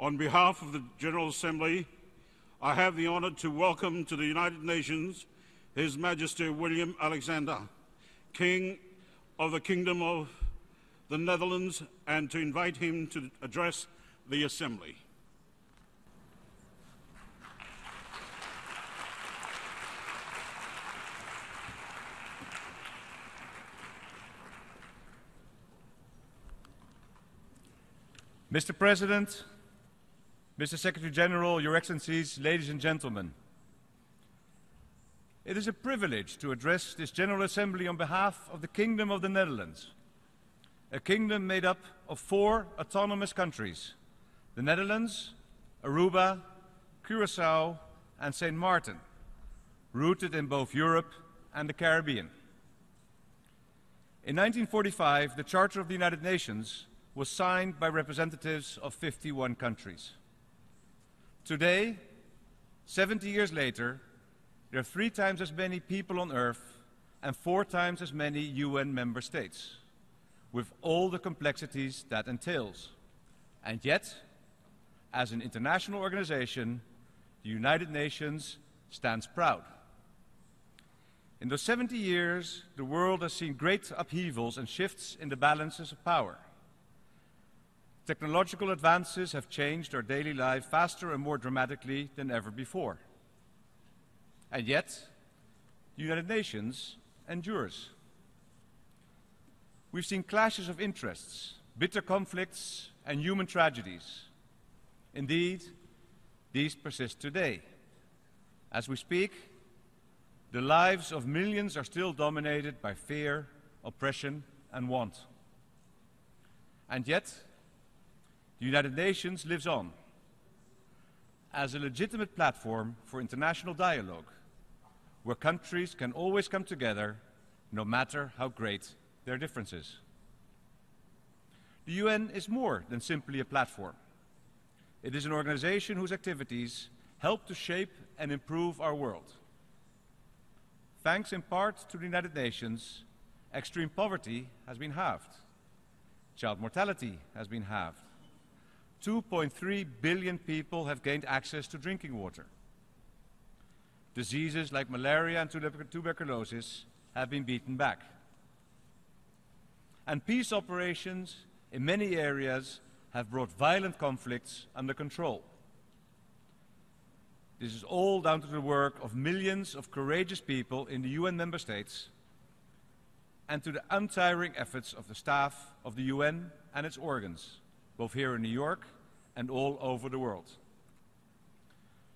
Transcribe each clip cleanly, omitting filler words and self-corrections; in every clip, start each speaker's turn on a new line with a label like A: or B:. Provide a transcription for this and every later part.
A: On behalf of the General Assembly, I have the honour to welcome to the United Nations His Majesty Willem-Alexander, King of the Kingdom of the Netherlands, and to invite him to address the Assembly.
B: Mr. President, Mr. Secretary General, Your Excellencies, ladies and gentlemen, it is a privilege to address this General Assembly on behalf of the Kingdom of the Netherlands, a kingdom made up of 4 autonomous countries: the Netherlands, Aruba, Curaçao, and St. Martin, rooted in both Europe and the Caribbean. In 1945, the Charter of the United Nations was signed by representatives of 51 countries. Today, 70 years later, there are 3 times as many people on Earth and 4 times as many UN member states, with all the complexities that entails. And yet, as an international organization, the United Nations stands proud. In those 70 years, the world has seen great upheavals and shifts in the balances of power. Technological advances have changed our daily life faster and more dramatically than ever before. And yet, the United Nations endures. We've seen clashes of interests, bitter conflicts, and human tragedies. Indeed, these persist today. As we speak, the lives of millions are still dominated by fear, oppression, and want. And yet, the United Nations lives on as a legitimate platform for international dialogue, where countries can always come together, no matter how great their differences. The UN is more than simply a platform. It is an organization whose activities help to shape and improve our world. Thanks in part to the United Nations, extreme poverty has been halved. Child mortality has been halved. 2.3 billion people have gained access to drinking water. Diseases like malaria and tuberculosis have been beaten back. And peace operations in many areas have brought violent conflicts under control. This is all down to the work of millions of courageous people in the UN member states and to the untiring efforts of the staff of the UN and its organs, both here in New York and all over the world.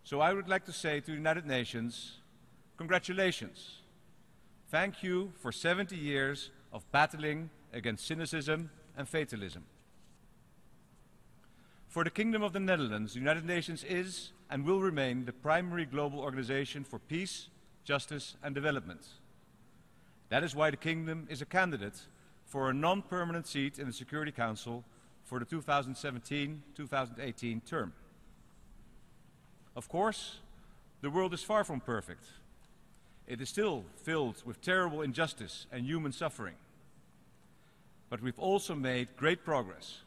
B: So I would like to say to the United Nations, congratulations. Thank you for 70 years of battling against cynicism and fatalism. For the Kingdom of the Netherlands, the United Nations is and will remain the primary global organization for peace, justice, and development. That is why the Kingdom is a candidate for a non-permanent seat in the Security Council for the 2017-2018 term. Of course, the world is far from perfect. It is still filled with terrible injustice and human suffering. But we've also made great progress.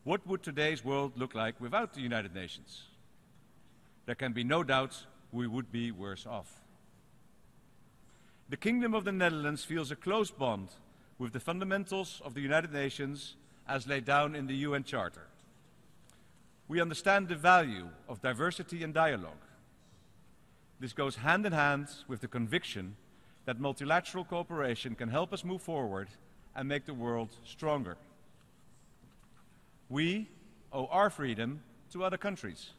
B: What would today's world look like without the United Nations? There can be no doubt we would be worse off. The Kingdom of the Netherlands feels a close bond with the fundamentals of the United Nations as laid down in the UN Charter. We understand the value of diversity and dialogue. This goes hand in hand with the conviction that multilateral cooperation can help us move forward and make the world stronger. We owe our freedom to other countries.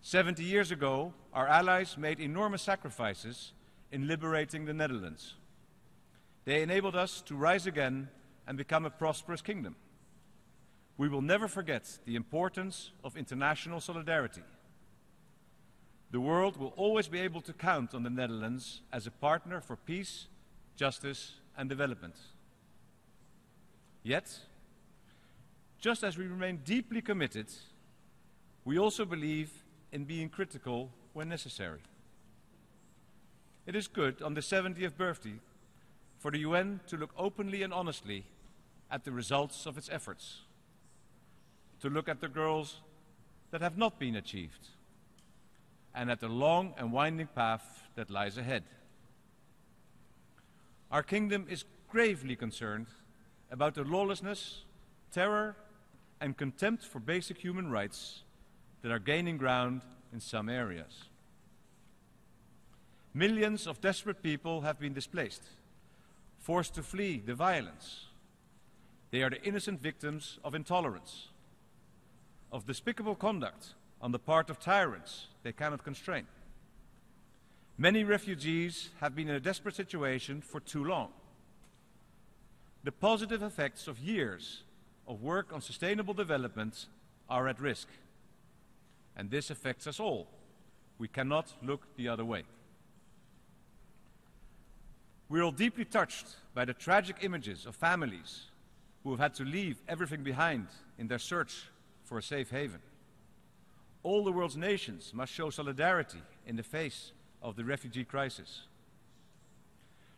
B: 70 years ago, our allies made enormous sacrifices in liberating the Netherlands. They enabled us to rise again and become a prosperous kingdom. We will never forget the importance of international solidarity. The world will always be able to count on the Netherlands as a partner for peace, justice, and development. Yet, just as we remain deeply committed, we also believe in being critical when necessary. It is good on the 70th birthday for the UN to look openly and honestly at the results of its efforts. to look at the goals that have not been achieved and at the long and winding path that lies ahead. Our kingdom is gravely concerned about the lawlessness, terror, and contempt for basic human rights that are gaining ground in some areas. Millions of desperate people have been displaced, forced to flee the violence. They are the innocent victims of intolerance, of despicable conduct on the part of tyrants they cannot constrain. Many refugees have been in a desperate situation for too long. The positive effects of years of work on sustainable development are at risk. And this affects us all. We cannot look the other way. We're all deeply touched by the tragic images of families who have had to leave everything behind in their search for a safe haven. All the world's nations must show solidarity in the face of the refugee crisis.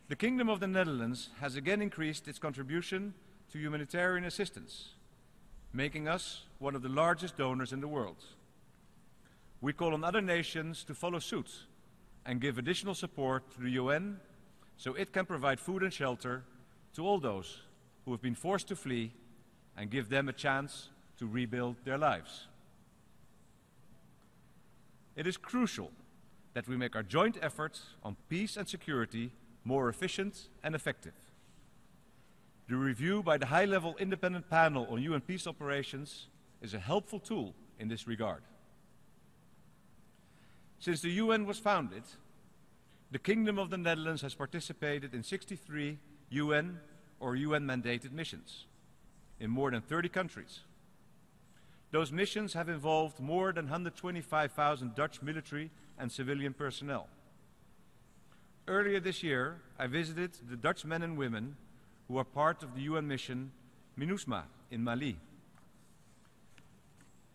B: The Kingdom of the Netherlands has again increased its contribution to humanitarian assistance, making us one of the largest donors in the world. We call on other nations to follow suit and give additional support to the UN so it can provide food and shelter to all those who have been forced to flee and give them a chance to rebuild their lives. It is crucial that we make our joint efforts on peace and security more efficient and effective. The review by the high-level independent panel on UN peace operations is a helpful tool in this regard. Since the UN was founded, the Kingdom of the Netherlands has participated in 63 UN or UN-mandated missions in more than 30 countries. Those missions have involved more than 125,000 Dutch military and civilian personnel. Earlier this year, I visited the Dutch men and women who are part of the UN mission MINUSMA in Mali.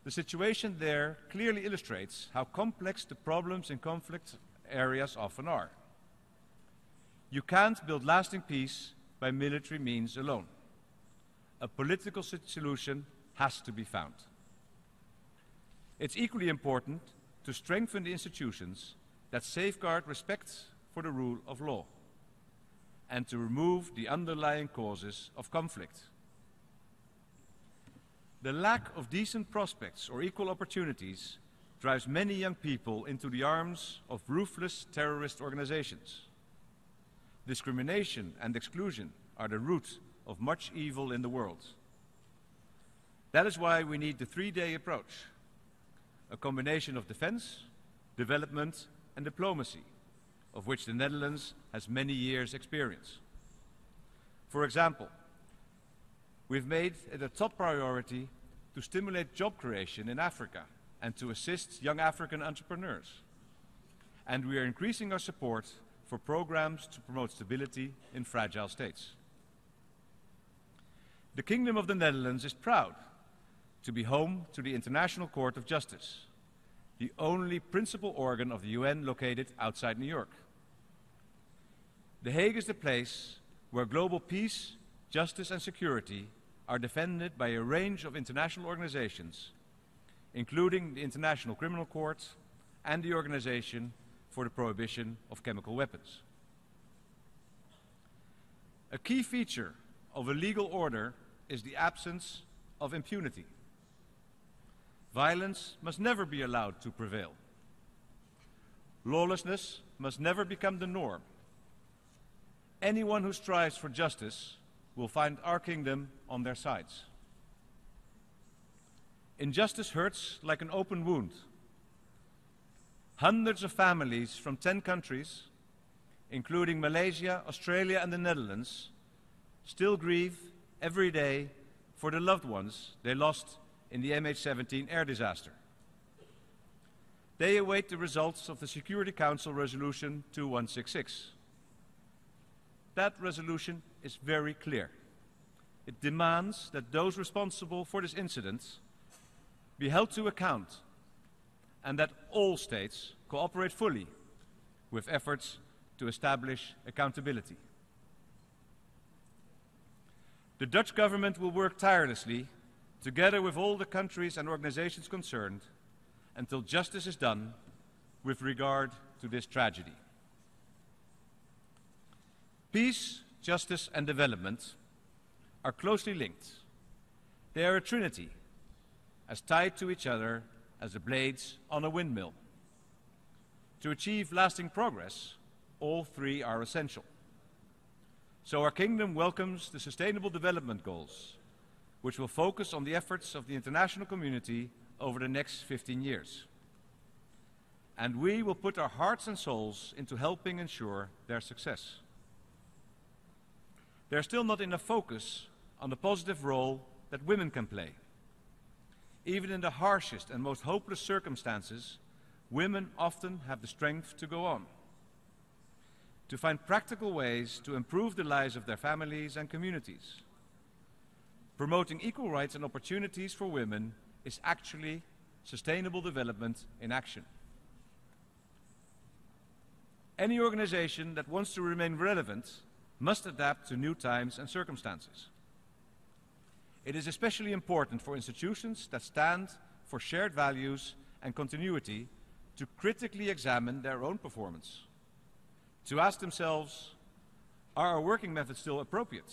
B: The situation there clearly illustrates how complex the problems in conflict areas often are. You can't build lasting peace by military means alone. A political solution has to be found. It's equally important to strengthen the institutions that safeguard respect for the rule of law and to remove the underlying causes of conflict. The lack of decent prospects or equal opportunities drives many young people into the arms of ruthless terrorist organizations. Discrimination and exclusion are the root of much evil in the world. That is why we need the three-day approach, a combination of defense, development, and diplomacy, of which the Netherlands has many years' experience. For example, we've made it a top priority to stimulate job creation in Africa and to assist young African entrepreneurs. And we are increasing our support for programs to promote stability in fragile states. The Kingdom of the Netherlands is proud to be home to the International Court of Justice, the only principal organ of the UN located outside New York. The Hague is the place where global peace, justice and security are defended by a range of international organizations, including the International Criminal Court and the Organization for the Prohibition of Chemical Weapons. A key feature of a legal order is the absence of impunity. Violence must never be allowed to prevail. Lawlessness must never become the norm. Anyone who strives for justice will find our kingdom on their sides. Injustice hurts like an open wound. Hundreds of families from 10 countries, including Malaysia, Australia and the Netherlands, still grieve every day for the loved ones they lost in the MH17 air disaster. They await the results of the Security Council Resolution 2166. That resolution is very clear. It demands that those responsible for this incident be held to account and that all states cooperate fully with efforts to establish accountability. The Dutch government will work tirelessly together with all the countries and organizations concerned, until justice is done with regard to this tragedy. Peace, justice, and development are closely linked. They are a trinity, as tied to each other as the blades on a windmill. To achieve lasting progress, all three are essential. So our kingdom welcomes the Sustainable Development Goals, which will focus on the efforts of the international community over the next 15 years. And we will put our hearts and souls into helping ensure their success. There's still not enough focus on the positive role that women can play. Even in the harshest and most hopeless circumstances, women often have the strength to go on, to find practical ways to improve the lives of their families and communities. Promoting equal rights and opportunities for women is actually sustainable development in action. Any organization that wants to remain relevant must adapt to new times and circumstances. It is especially important for institutions that stand for shared values and continuity to critically examine their own performance, to ask themselves, are our working methods still appropriate?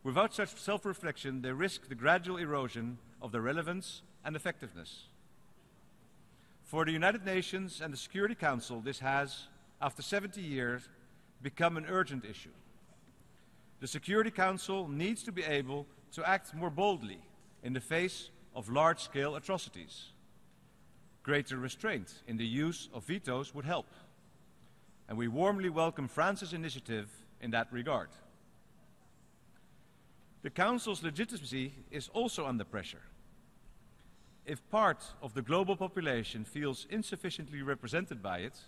B: Without such self-reflection, they risk the gradual erosion of their relevance and effectiveness. For the United Nations and the Security Council, this has, after 70 years, become an urgent issue. The Security Council needs to be able to act more boldly in the face of large-scale atrocities. Greater restraint in the use of vetoes would help, and we warmly welcome France's initiative in that regard. The Council's legitimacy is also under pressure. If part of the global population feels insufficiently represented by it,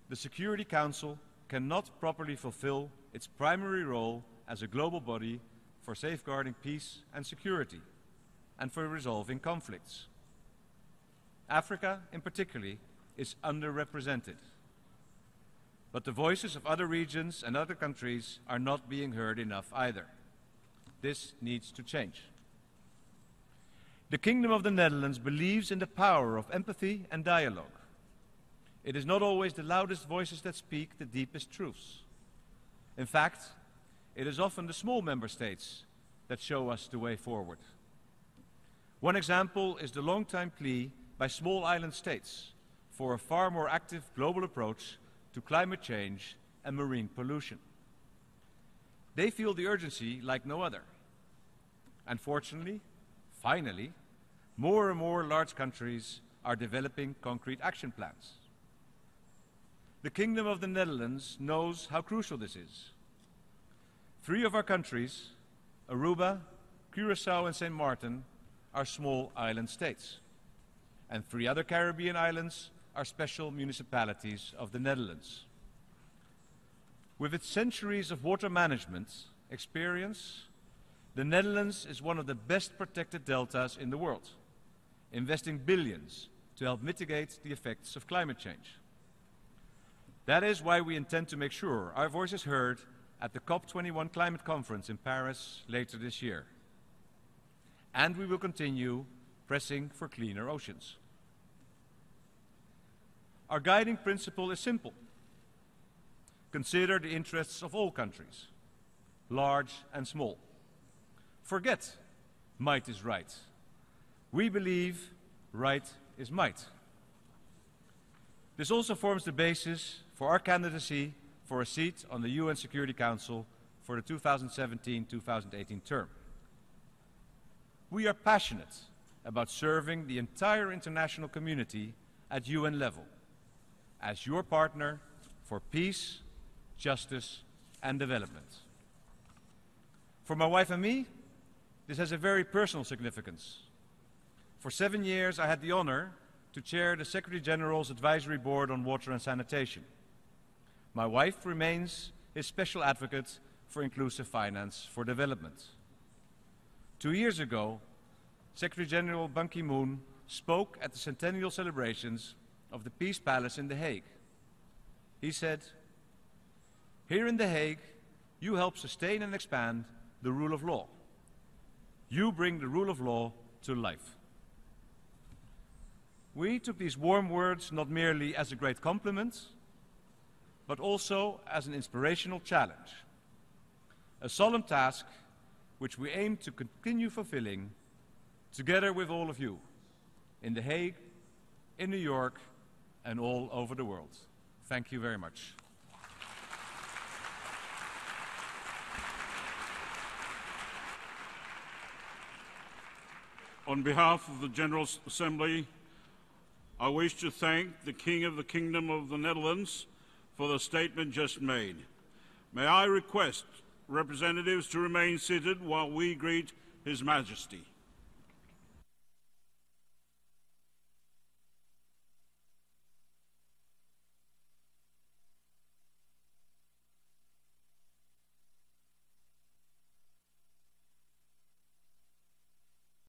B: the Security Council cannot properly fulfill its primary role as a global body for safeguarding peace and security, and for resolving conflicts. Africa, in particular, is underrepresented. But the voices of other regions and other countries are not being heard enough either. This needs to change. The Kingdom of the Netherlands believes in the power of empathy and dialogue. It is not always the loudest voices that speak the deepest truths. In fact, it is often the small member states that show us the way forward. One example is the long-time plea by small island states for a far more active global approach to climate change and marine pollution. They feel the urgency like no other. Unfortunately, finally, more and more large countries are developing concrete action plans. The Kingdom of the Netherlands knows how crucial this is. 3 of our countries, Aruba, Curaçao and St. Martin, are small island states, and 3 other Caribbean islands are special municipalities of the Netherlands. With its centuries of water management experience, the Netherlands is one of the best protected deltas in the world, investing billions to help mitigate the effects of climate change. That is why we intend to make sure our voice is heard at the COP21 climate conference in Paris later this year. And we will continue pressing for cleaner oceans. Our guiding principle is simple. Consider the interests of all countries, large and small. Forget might is right. We believe right is might. This also forms the basis for our candidacy for a seat on the UN Security Council for the 2017-2018 term. We are passionate about serving the entire international community at UN level as your partner for peace, justice, and development. For my wife and me, this has a very personal significance. For 7 years, I had the honor to chair the Secretary General's Advisory Board on Water and Sanitation. My wife remains his special advocate for inclusive finance for development. 2 years ago, Secretary General Ban Ki-moon spoke at the centennial celebrations of the Peace Palace in The Hague. He said, "Here in The Hague, you help sustain and expand the rule of law. You bring the rule of law to life. We took these warm words not merely as a great compliment, but also as an inspirational challenge, a solemn task which we aim to continue fulfilling together with all of you in The Hague, in New York, and all over the world. Thank you very much.
A: On behalf of the General Assembly, I wish to thank the King of the Kingdom of the Netherlands for the statement just made. May I request representatives to remain seated while we greet His Majesty.